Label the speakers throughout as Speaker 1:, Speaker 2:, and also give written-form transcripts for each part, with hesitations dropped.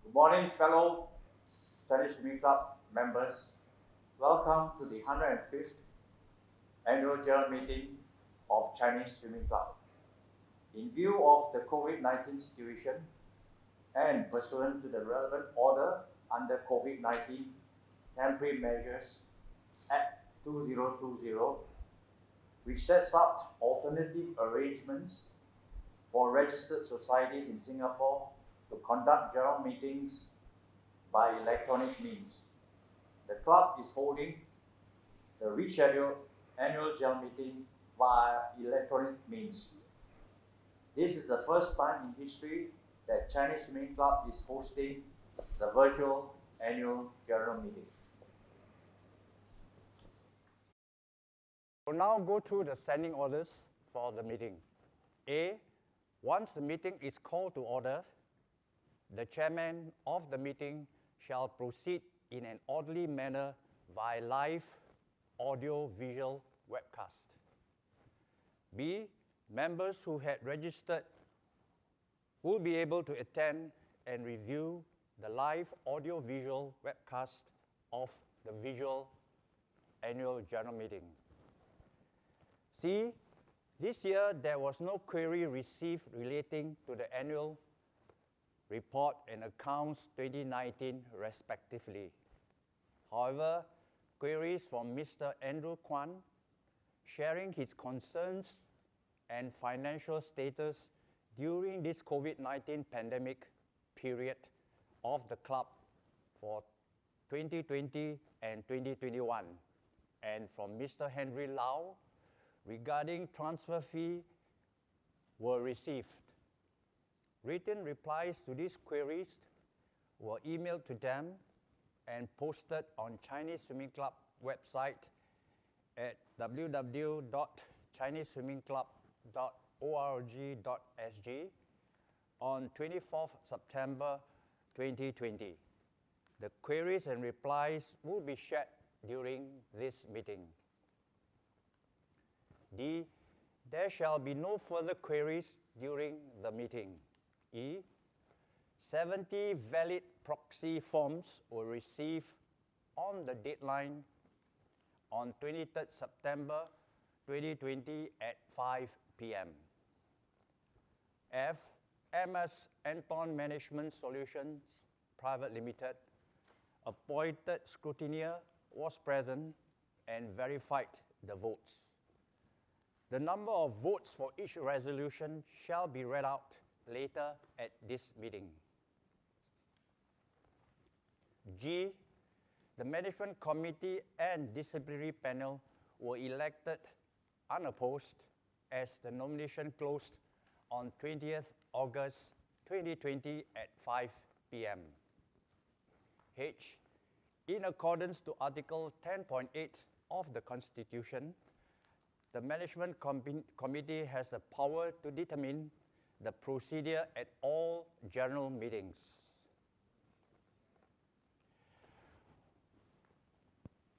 Speaker 1: Good morning, fellow Chinese Swimming Club members. Welcome to the 105th Annual General Meeting of Chinese Swimming Club. In view of the COVID-19 situation and pursuant to the relevant order under COVID-19 Temporary Measures Act 2020, which sets out alternative arrangements for registered societies in Singapore to conduct general meetings by electronic means. The club is holding the rescheduled annual general meeting via electronic means. This is the first time in history that Chinese Swimming Club is hosting the virtual annual general meeting.
Speaker 2: We'll now go through the standing orders for the meeting. A. Once the meeting is called to order, the chairman of the meeting shall proceed in an orderly manner via live audio-visual webcast. B. Members who had registered will be able to attend and review the live audio-visual webcast of the visual annual general meeting. C. This year, there was no query received relating to the annual report and accounts 2019 respectively. However, queries from Mr. Andrew Kwan sharing his concerns and financial status during this COVID-19 pandemic period of the club for 2020 and 2021, and from Mr. Henry Lau regarding transfer fee were received. Written replies to these queries were emailed to them and posted on Chinese Swimming Club website at www.chineseswimmingclub.org.sg on 24th September 2020. The queries and replies will be shared during this meeting. D. There shall be no further queries during the meeting. E. 70 valid proxy forms were received on the deadline on 23rd September 2020 at 5 p.m. F. MS Anton Management Solutions Private Limited, appointed scrutineer, was present and verified the votes. The number of votes for each resolution shall be read out later at this meeting. G. The Management Committee and Disciplinary Panel were elected unopposed as the nomination closed on 20th August 2020 at 5 p.m. H. In accordance to Article 10.8 of the Constitution, the Management Committee has the power to determine the procedure at all general meetings.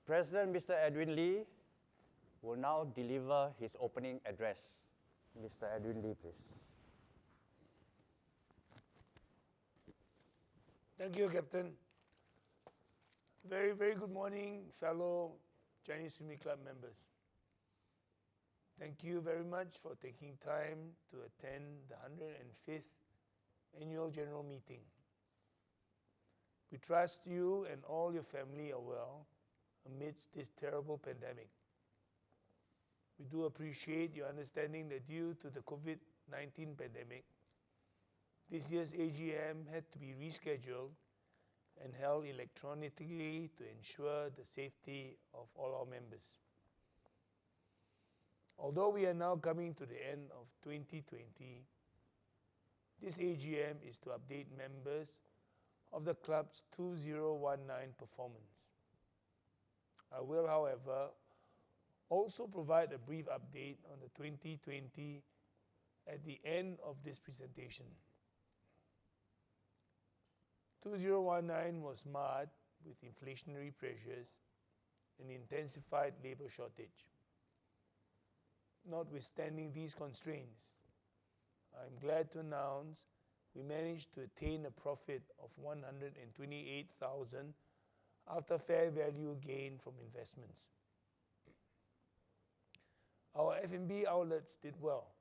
Speaker 2: President Mr. Edwin Lee will now deliver his opening address. Mr. Edwin Lee, please.
Speaker 3: Thank you, Captain. Very, very good morning, fellow Chinese Swimming Club members. Thank you very much for taking time to attend the 105th Annual General Meeting. We trust you and all your family are well amidst this terrible pandemic. We do appreciate your understanding that due to the COVID-19 pandemic, this year's AGM had to be rescheduled and held electronically to ensure the safety of all our members. Although we are now coming to the end of 2020, this AGM is to update members of the club's 2019 performance. I will, however, also provide a brief update on the 2020 at the end of this presentation. 2019 was marred with inflationary pressures and intensified labor shortage. Notwithstanding these constraints, I'm glad to announce we managed to attain a profit of 128,000 after fair value gain from investments. Our F&B outlets did well,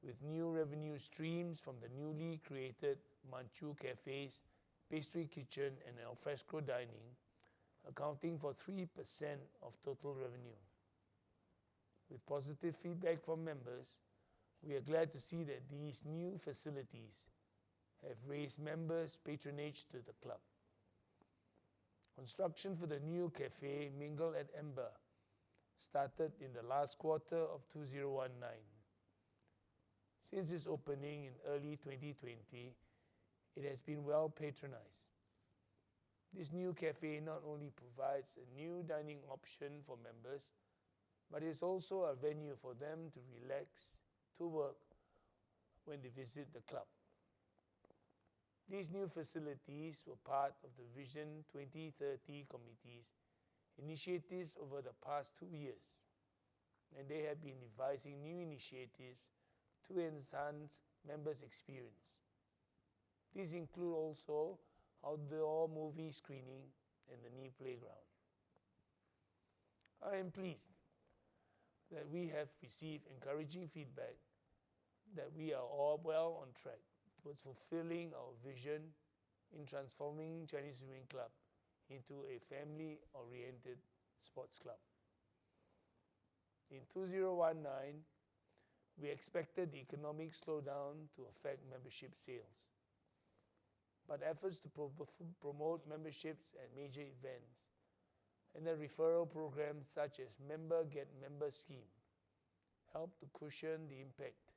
Speaker 3: with new revenue streams from the newly created Manchu Cafes, Pastry Kitchen and Alfresco Dining, accounting for 3% of total revenue. With positive feedback from members, we are glad to see that these new facilities have raised members' patronage to the club. Construction for the new cafe, Mingle at Amber, started in the last quarter of 2019. Since its opening in early 2020, it has been well patronized. This new cafe not only provides a new dining option for members, but is also a venue for them to relax, to work when they visit the club. These new facilities were part of the Vision 2030 Committee's initiatives over the past 2 years, and they have been devising new initiatives to enhance members' experience. These include also outdoor movie screening and the new playground. I am pleased that we have received encouraging feedback that we are all well on track towards fulfilling our vision in transforming Chinese Swimming Club into a family-oriented sports club. In 2019, we expected the economic slowdown to affect membership sales. But efforts to promote memberships at major events and the referral programs such as Member Get Member scheme helped to cushion the impact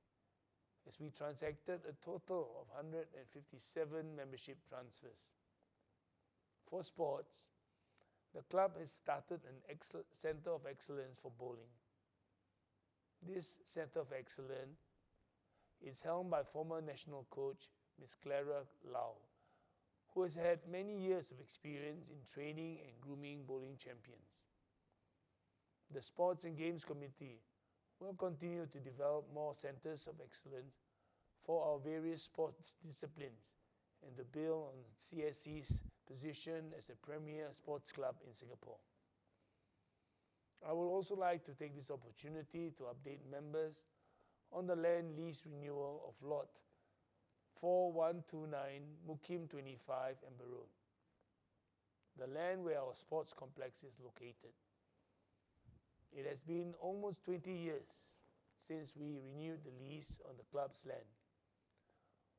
Speaker 3: as we transacted a total of 157 membership transfers. For sports, the club has started an Center of Excellence for bowling. This Center of Excellence is helmed by former national coach Ms. Clara Lau, who has had many years of experience in training and grooming bowling champions. The Sports and Games Committee will continue to develop more centers of excellence for our various sports disciplines and to build on CSC's position as a premier sports club in Singapore. I would also like to take this opportunity to update members on the land lease renewal of Lot 4129 Mukim 25 Amber Road, the land where our sports complex is located. It has been almost 20 years since we renewed the lease on the club's land.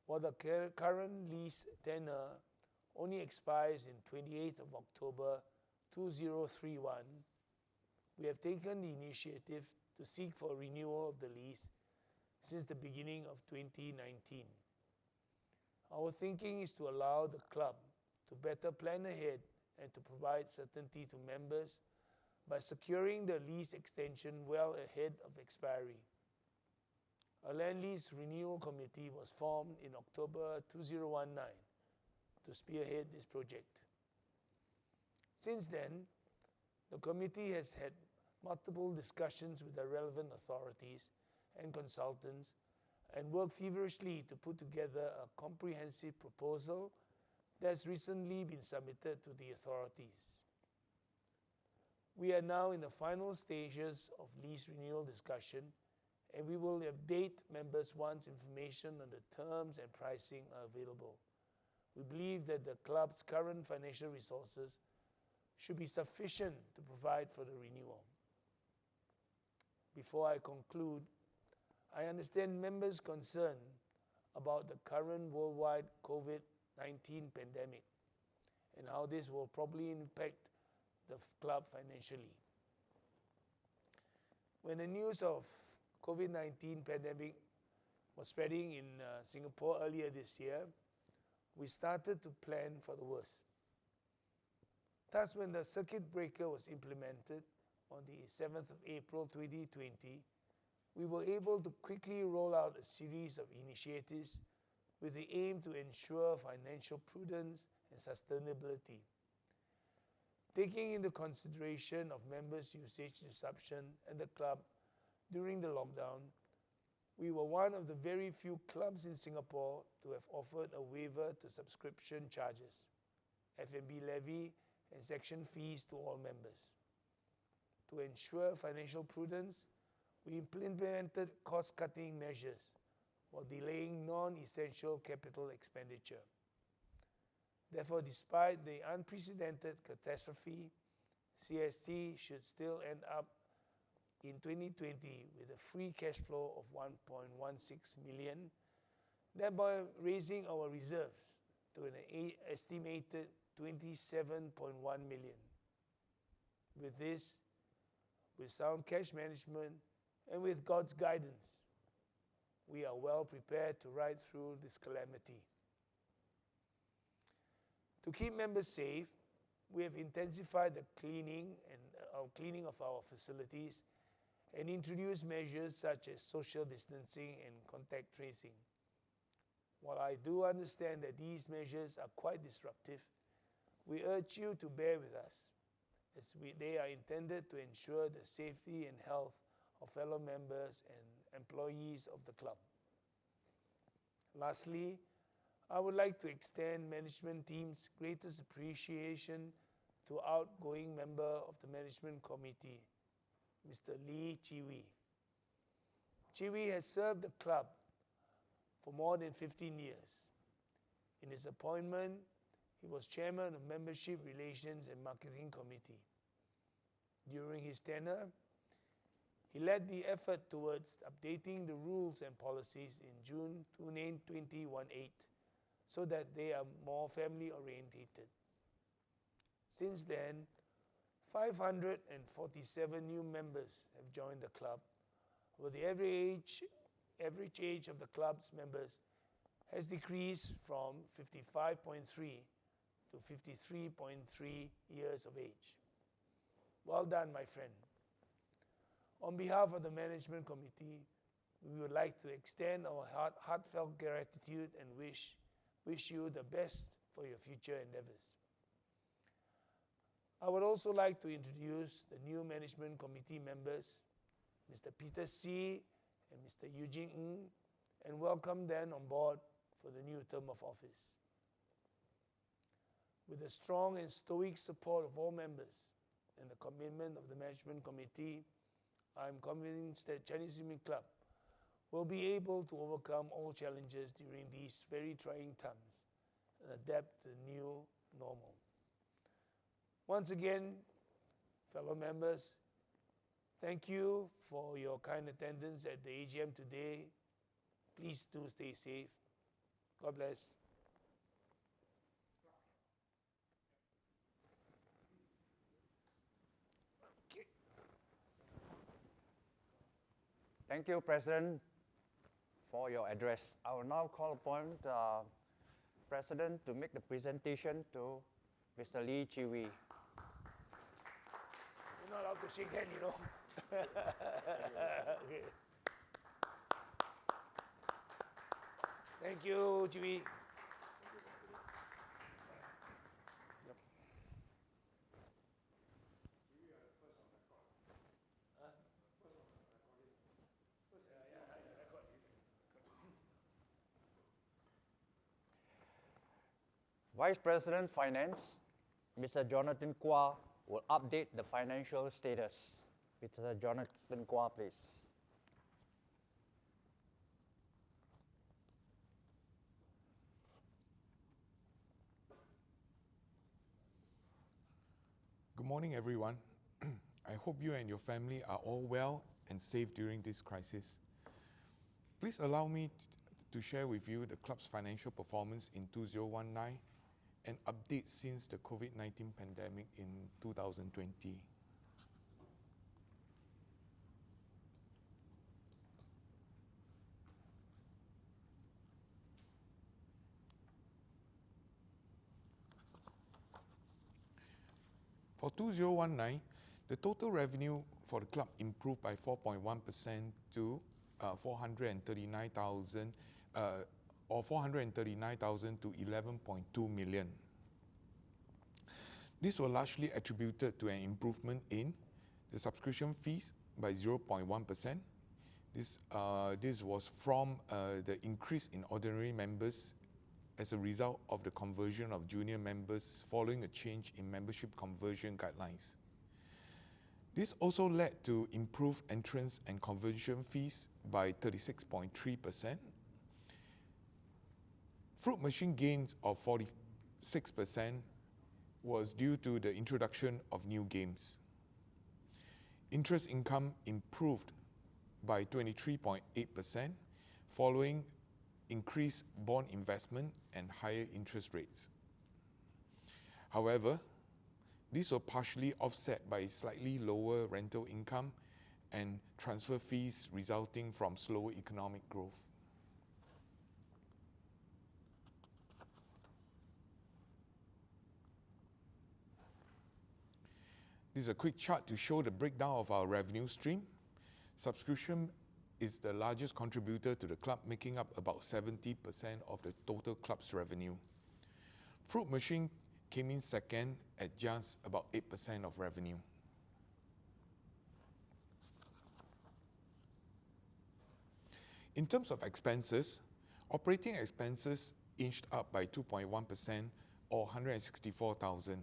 Speaker 3: While the current lease tenure only expires in 28th of October 2031, we have taken the initiative to seek for renewal of the lease since the beginning of 2019. Our thinking is to allow the club to better plan ahead and to provide certainty to members by securing the lease extension well ahead of expiry. A land lease renewal committee was formed in October 2019 to spearhead this project. Since then, the committee has had multiple discussions with the relevant authorities and consultants and worked feverishly to put together a comprehensive proposal that has recently been submitted to the authorities. We are now in the final stages of lease renewal discussion, and we will update members once information on the terms and pricing are available. We believe that the club's current financial resources should be sufficient to provide for the renewal. Before I conclude, I understand members' concern about the current worldwide COVID-19 pandemic and how this will probably impact the club financially. When the news of COVID-19 pandemic was spreading in Singapore earlier this year, we started to plan for the worst. Thus, when the circuit breaker was implemented on the 7th of April 2020, we were able to quickly roll out a series of initiatives with the aim to ensure financial prudence and sustainability. Taking into consideration of members' usage disruption at the club during the lockdown, We were one of the very few clubs in Singapore to have offered a waiver to subscription charges, F&B levy, and section fees to all members. To ensure financial prudence, we implemented cost-cutting measures while delaying non-essential capital expenditure. Therefore, despite the unprecedented catastrophe, CST should still end up in 2020 with a free cash flow of 1.16 million, thereby raising our reserves to an estimated 27.1 million. With this, with sound cash management, and with God's guidance, we are well prepared to ride through this calamity. To keep members safe, we have intensified the cleaning of our facilities and introduced measures such as social distancing and contact tracing. While I do understand that these measures are quite disruptive, we urge you to bear with us, as they are intended to ensure the safety and health of fellow members and employees of the club. Lastly, I would like to extend management team's greatest appreciation to outgoing member of the management committee, Mr. Lee Chi Wee. Chi Wee has served the club for more than 15 years. In his appointment, he was chairman of Membership Relations and Marketing Committee. During his tenure, he led the effort towards updating the rules and policies in June 2018 so that they are more family-orientated. Since then, 547 new members have joined the club, while the average age of the club's members has decreased from 55.3 to 53.3 years of age. Well done, my friend. On behalf of the management committee, we would like to extend our heartfelt gratitude and wish you the best for your future endeavors. I would also like to introduce the new management committee members, Mr. Peter C. and Mr. Eugene Ng, and welcome them on board for the new term of office. With the strong and stoic support of all members and the commitment of the management committee, I am convinced that Chinese Swimming Club will be able to overcome all challenges during these very trying times and adapt to the new normal. Once again, fellow members, thank you for your kind attendance at the AGM today. Please do stay safe. God bless.
Speaker 2: Thank you, President, for your address. I will now call upon the President to make the presentation to Mr. Lee Chi Wee.
Speaker 3: You're not allowed to shake hands, you know. Okay. Thank you, Chi Wee.
Speaker 2: Vice President Finance, Mr. Jonathan Kwah, will update the financial status. Mr. Jonathan Kwah, please.
Speaker 4: Good morning, everyone. I hope you and your family are all well and safe during this crisis. Please allow me to share with you the club's financial performance in 2019 and updates since the COVID-19 pandemic in 2020. For 2019, the total revenue for the club improved by 4.1% to 439,000 to 11.2 million. This was largely attributed to an improvement in the subscription fees by 0.1%, This was from the increase in ordinary members as a result of the conversion of junior members following a change in membership conversion guidelines. This also led to improved entrance and conversion fees by 36.3%. Fruit machine gains of 46% was due to the introduction of new games. Interest income improved by 23.8% following increased bond investment and higher interest rates. However, these were partially offset by slightly lower rental income and transfer fees resulting from slower economic growth. This is a quick chart to show the breakdown of our revenue stream. Subscription is the largest contributor to the club, making up about 70% of the total club's revenue. Fruit machine came in second at just about 8% of revenue. In terms of expenses, operating expenses inched up by 2.1% or 164,000.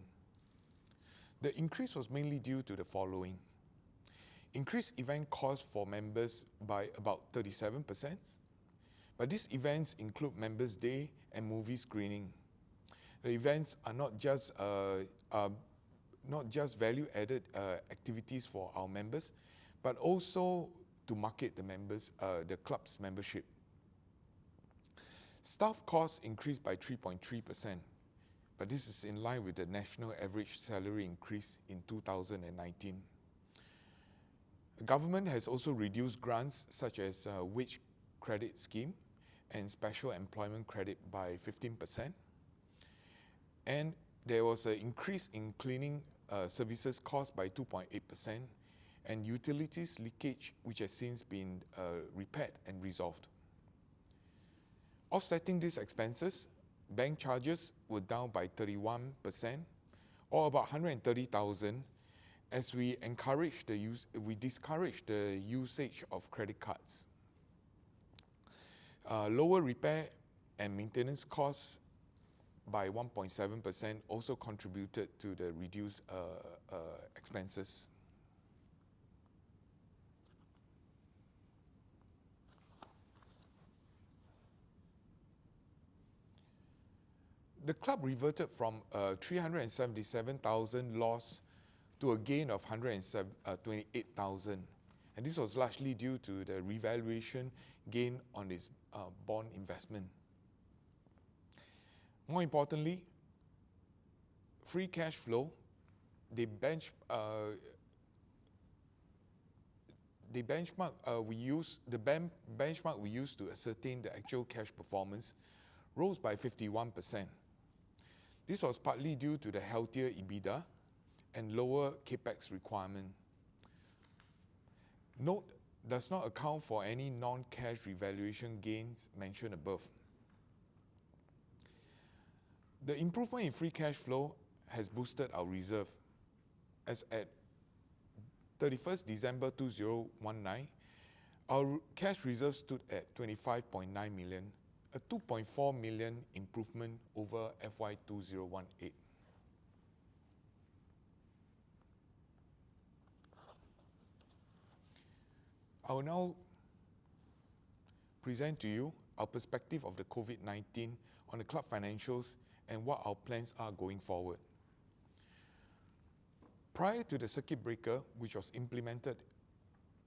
Speaker 4: The increase was mainly due to the following. Increased event costs for members by about 37%, but these events include Members' Day and movie screening. The events are not just value-added activities for our members, but also to market the club's membership. Staff costs increased by 3.3%, but this is in line with the national average salary increase in 2019. The government has also reduced grants such as wage credit scheme and special employment credit by 15%. And there was an increase in cleaning services cost by 2.8% and utilities leakage, which has since been repaired and resolved. Offsetting these expenses, bank charges were down by 31%, or about 130,000, as we discourage the usage of credit cards. Lower repair and maintenance costs by 1.7% also contributed to the reduced expenses. The club reverted from 377,000 loss to a gain of 128,000, and this was largely due to the revaluation gain on its bond investment. More importantly, free cash flow, the benchmark we use to ascertain the actual cash performance rose by 51%. This was partly due to the healthier EBITDA and lower capex requirement. Note does not account for any non-cash revaluation gains mentioned above. The improvement in free cash flow has boosted our reserve, as at 31st December 2019, our cash reserve stood at 25.9 million, a 2.4 million improvement over FY 2018. I will now present to you our perspective of the COVID-19 on the club financials and what our plans are going forward. Prior to the circuit breaker, which was implemented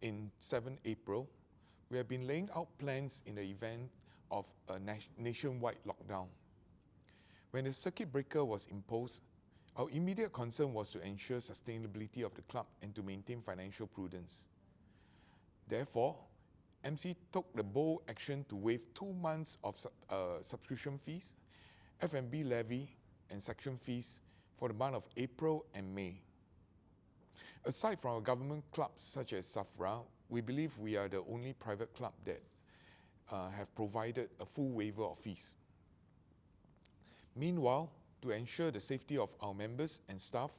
Speaker 4: in 7 April, we have been laying out plans in the event of a nationwide lockdown. When the circuit breaker was imposed, our immediate concern was to ensure sustainability of the club and to maintain financial prudence. Therefore, MC took the bold action to waive 2 months of subscription fees, F&B levy, and section fees for the month of April and May. Aside from our government clubs such as SAFRA, we believe we are the only private club that have provided a full waiver of fees. Meanwhile, to ensure the safety of our members and staff,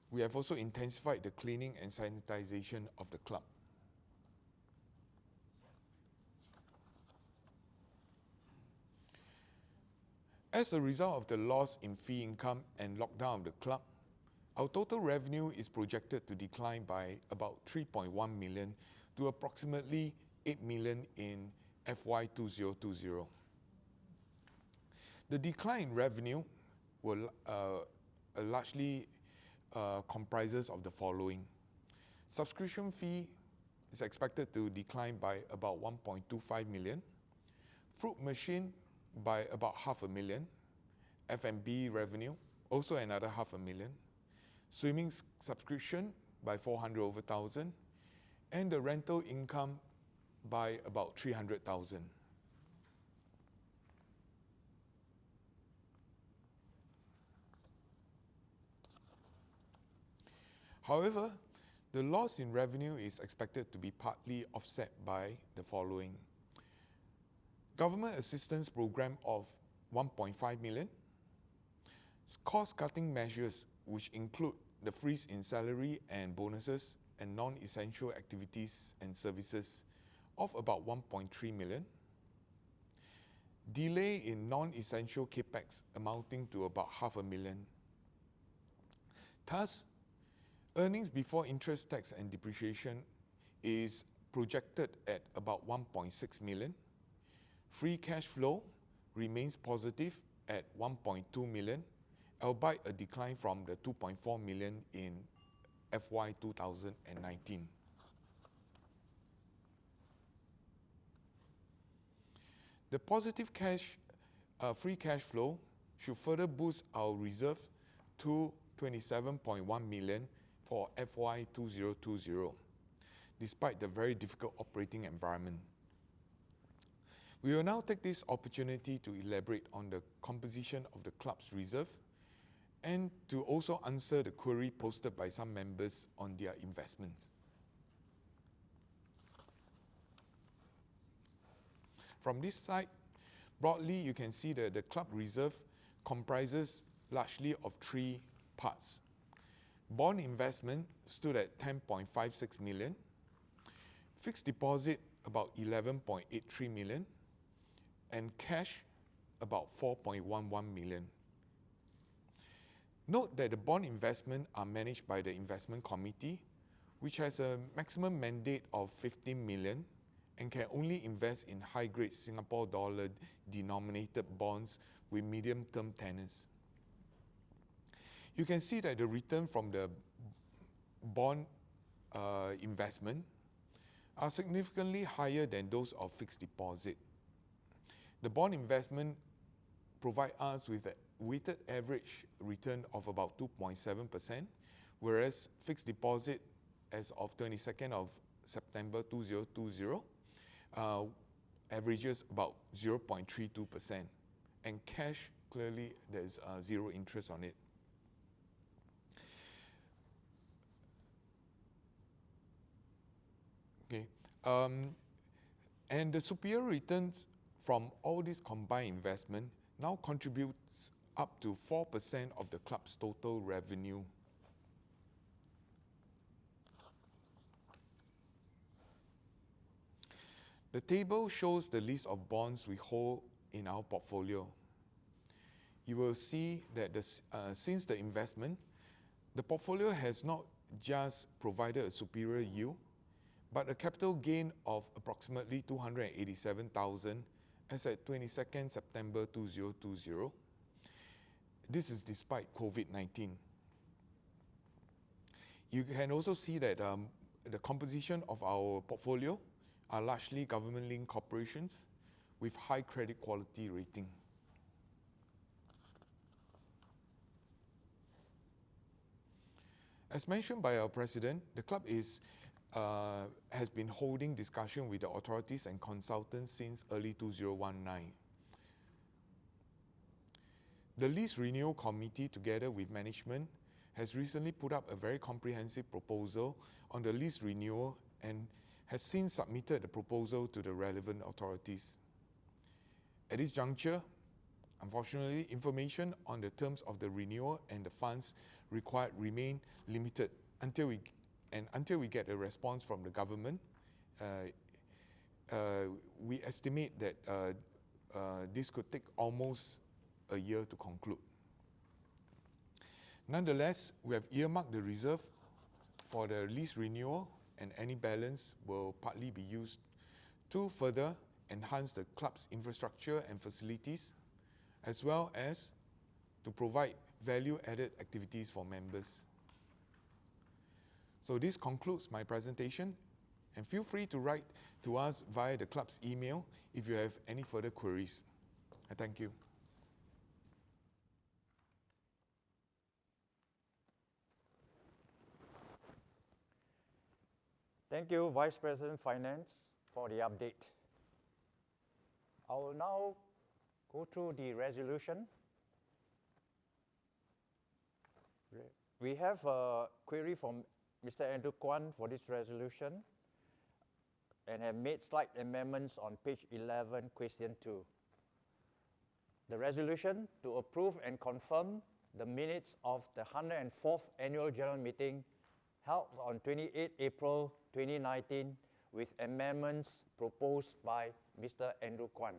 Speaker 4: we have also intensified the cleaning and sanitization of the club. As a result of the loss in fee income and lockdown of the club, our total revenue is projected to decline by about 3.1 million to approximately 8 million in FY 2020. The decline in revenue will largely comprises of the following. Subscription fee is expected to decline by about 1.25 million. Fruit machine by about $500,000. F&B revenue, also another $500,000. Swimming subscription by 400 over thousand. And the rental income by about 300,000. However, the loss in revenue is expected to be partly offset by the following. Government assistance program of 1.5 million. Cost-cutting measures which include the freeze in salary and bonuses and non-essential activities and services of about 1.3 million. Delay in non-essential capex amounting to about $500,000. Thus, earnings before interest, tax and depreciation is projected at about 1.6 million. Free cash flow remains positive at 1.2 million, albeit a decline from the 2.4 million in FY 2019. The positive free cash flow should further boost our reserve to 27.1 million for FY 2020, despite the very difficult operating environment. We will now take this opportunity to elaborate on the composition of the club's reserve and to also answer the query posted by some members on their investments. From this slide, broadly you can see that the club reserve comprises largely of three parts. Bond investment stood at 10.56 million, fixed deposit about 11.83 million, and cash about 4.11 million. Note that the bond investment are managed by the investment committee, which has a maximum mandate of 15 million and can only invest in high-grade Singapore dollar denominated bonds with medium-term tenors. You can see that the return from the bond investment are significantly higher than those of fixed deposit. The bond investment provide us with a weighted average return of about 2.7%, whereas fixed deposit as of 22nd of September 2020 averages about 0.32%, and cash, clearly there's zero interest on it. Okay, and the superior returns from all this combined investment now contributes up to 4% of the club's total revenue. The table shows the list of bonds we hold in our portfolio. You will see that since the investment, the portfolio has not just provided a superior yield, but a capital gain of approximately 287,000 as at 22nd September 2020. This is despite COVID-19. You can also see that the composition of our portfolio are largely government-linked corporations with high credit quality rating. As mentioned by our president, the club has been holding discussion with the authorities and consultants since early 2019. The Lease Renewal Committee, together with management, has recently put up a very comprehensive proposal on the lease renewal and has since submitted the proposal to the relevant authorities. At this juncture, unfortunately, information on the terms of the renewal and the funds required remain limited until we get a response from the government. We estimate that this could take almost a year to conclude. Nonetheless, we have earmarked the reserve for the lease renewal, and any balance will partly be used to further enhance the club's infrastructure and facilities, as well as to provide value-added activities for members. So this concludes my presentation, and feel free to write to us via the club's email if you have any further queries. I thank you.
Speaker 2: Thank you, Vice President Finance, for the update. I will now go through the resolution. We have a query from Mr. Andrew Kwan for this resolution and have made slight amendments on page 11, question 2. The resolution to approve and confirm the minutes of the 104th Annual General Meeting held on 28 April 2019 with amendments proposed by Mr. Andrew Kwan.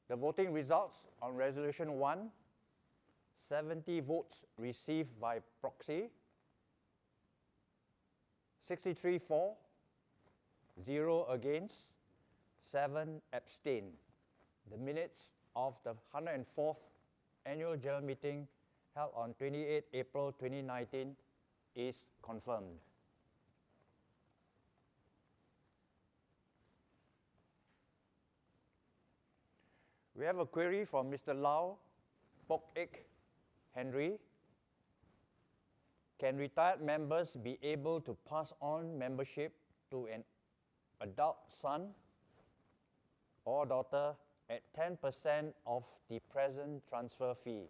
Speaker 2: The voting results on Resolution 1, 70 votes received by proxy, 63 for, 0 against, 7 abstain. The minutes of the 104th Annual General Meeting held on 28 April 2019 is confirmed. We have a query from Mr. Lau Pok Ek Henry. Can retired members be able to pass on membership to an adult son or daughter at 10% of the present transfer fee?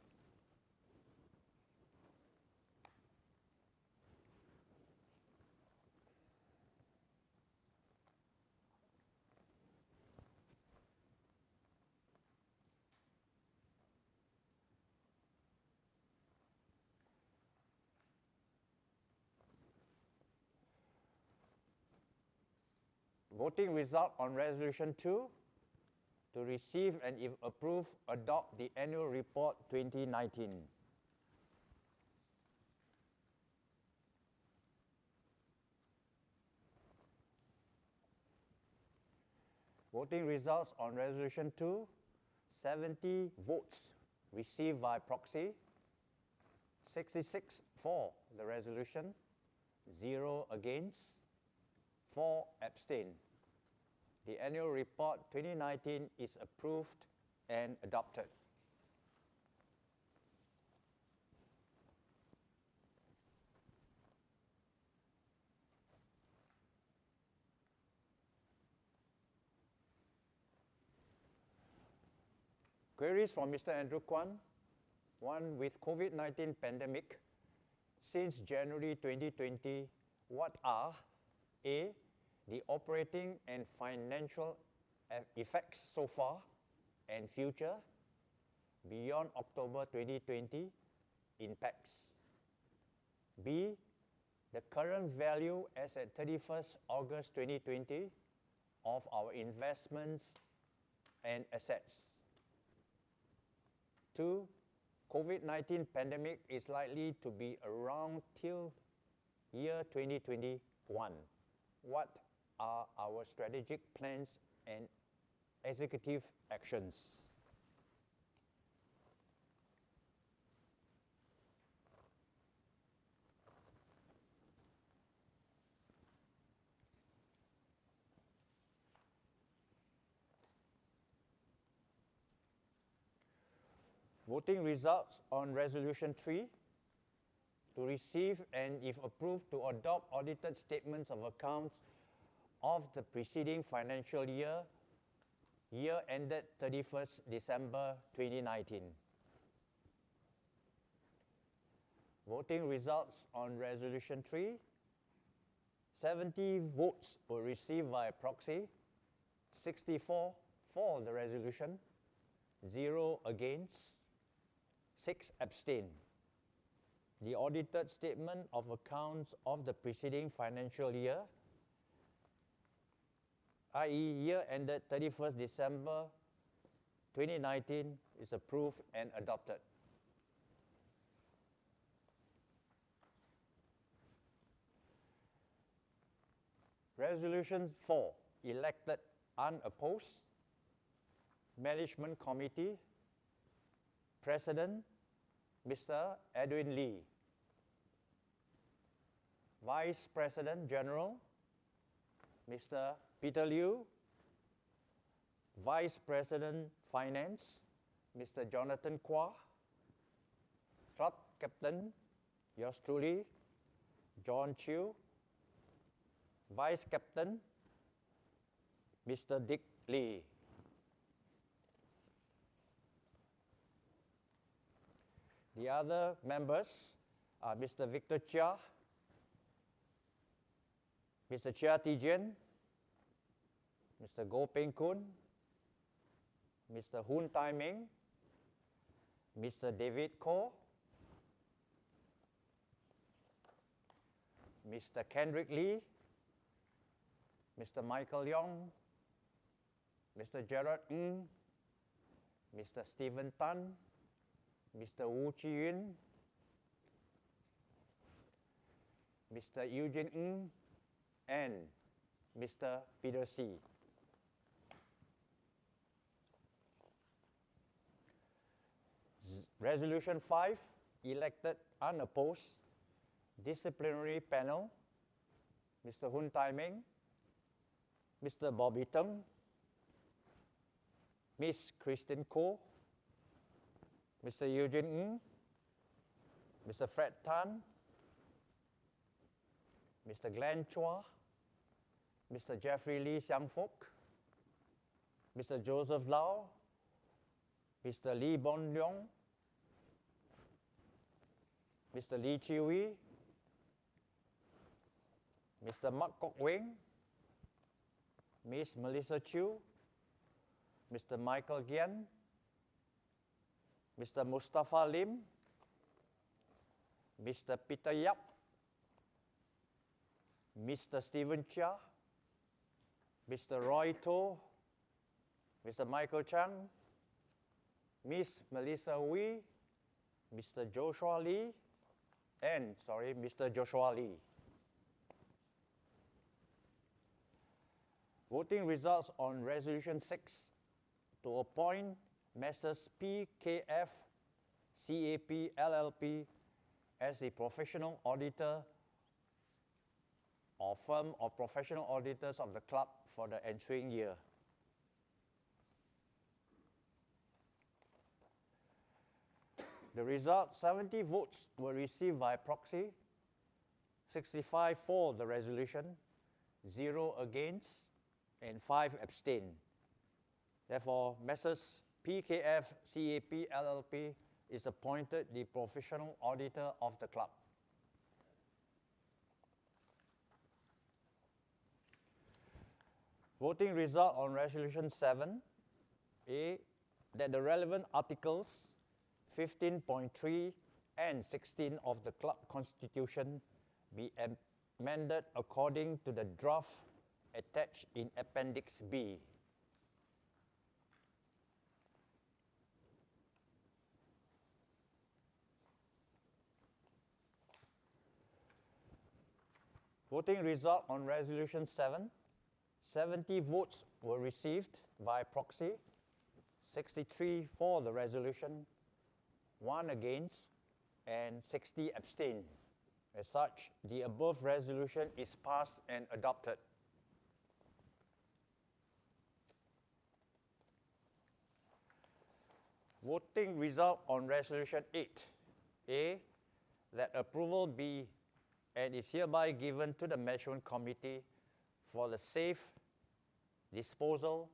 Speaker 2: Voting result on Resolution 2, to receive and if approved, adopt the Annual Report 2019. Voting results on Resolution 2, 70 votes received by proxy, 66 for the resolution, 0 against, 4 abstain. The Annual Report 2019 is approved and adopted. Queries from Mr. Andrew Kwan. One, with COVID-19 pandemic, since January 2020, what are A, the operating and financial effects so far and future beyond October 2020 impacts? B, the current value as at 31st August 2020 of our investments and assets. 2, COVID-19 pandemic is likely to be around till year 2021. What are our strategic plans and executive actions? Voting results on Resolution 3, to receive and, if approved, to adopt audited statements of accounts of the preceding financial year, year ended 31st December 2019. Voting results on Resolution 3, 70 votes were received by proxy, 64 for the resolution, 0 against, 6 abstain. the audited statement of accounts of the preceding financial year, i.e. year ended 31st December 2019, is approved and adopted. Resolution 4, elected unopposed. Management Committee, President, Mr. Edwin Lee. Vice President General, Mr. Peter Liu. Vice President Finance, Mr. Jonathan Kwah. Club Captain, yours truly, John Chew. Vice Captain, Mr. Dick Lee. The other members are Mr. Victor Chia, Mr. Chia Tijian, Mr. Goh Peng Kun, Mr. Hun Tai Ming, Mr. David Koh, Mr. Kendrick Lee, Mr. Michael Leong, Mr. Gerard Ng, Mr. Stephen Tan, Mr. Wu Chi-yun, Mr. Eugene Ng, and Mr. Peter See. Resolution 5, elected unopposed. Disciplinary panel, Mr. Hun Tai Ming, Mr. Bobby Teng, Ms. Christine Koh, Mr. Eugene Ng, Mr. Fred Tan, Mr. Glenn Chua, Mr. Jeffrey Lee Siang Fook, Mr. Joseph Lau, Mr. Lee Bon Leong, Mr. Lee Chi Wee, Mr. Mak Kok Weng, Ms. Melissa Chew, Mr. Michael Gian, Mr. Mustafa Lim, Mr. Peter Yap, Mr. Stephen Chia, Mr. Roy To, Mr. Michael Chang, Ms. Melissa Wee, Mr. Joshua Lee, and, Mr. Joshua Lee. Voting results on Resolution 6 to appoint Messrs. PKF CAP LLP as the professional auditor or firm of professional auditors of the club for the ensuing year. The result, 70 votes were received by proxy, 65 for the resolution, 0 against, and 5 abstained. Therefore, Messrs. PKF CAP LLP is appointed the professional auditor of the club. Voting result on Resolution 7, A, that the relevant articles 15.3 and 16 of the club constitution be amended according to the draft attached in Appendix B. Voting result on Resolution 7, 70 votes were received by proxy, 63 for the resolution, 1 against, and 60 abstained. As such, the above resolution is passed and adopted. Voting result on Resolution 8. A, that approval be and is hereby given to the Management Committee for the safe disposal,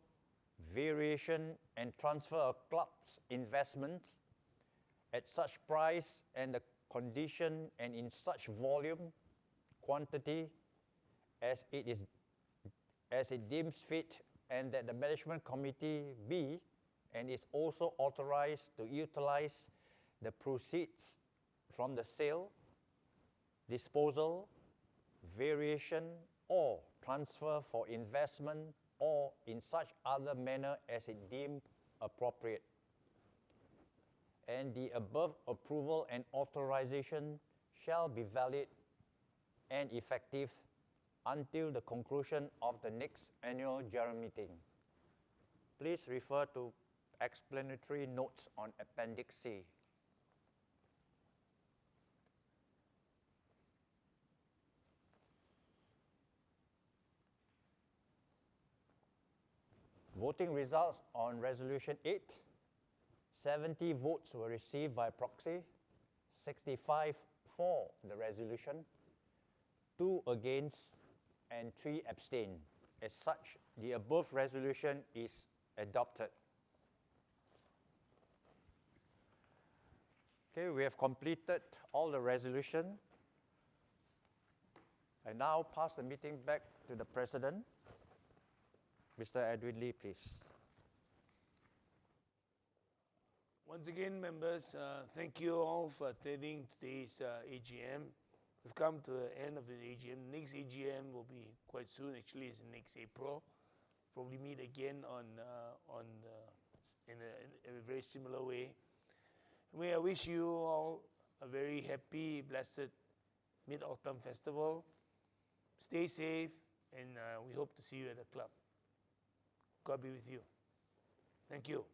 Speaker 2: variation, and transfer of club's investments at such price and the condition and in such volume, quantity as it deems fit, and that the Management Committee be and is also authorized to utilize the proceeds from the sale, disposal, variation, or transfer for investment or in such other manner as it deemed appropriate. And the above approval and authorization shall be valid and effective until the conclusion of the next annual general meeting. Please refer to explanatory notes on Appendix C. Voting results on Resolution 8. 70 votes were received by proxy, 65 for the resolution, 2 against, and 3 abstain. As such, the above resolution is adopted. Okay, we have completed all the resolution. I now pass the meeting back to the President. Mr. Edwin Lee, please.
Speaker 3: Once again, members, thank you all for attending today's AGM. We've come to the end of the AGM. Next AGM will be quite soon. Actually, it's next April. Probably meet again in a very similar way. I wish you all a very happy, blessed Mid-Autumn Festival. Stay safe, and we hope to see you at the club. God be with you. Thank you.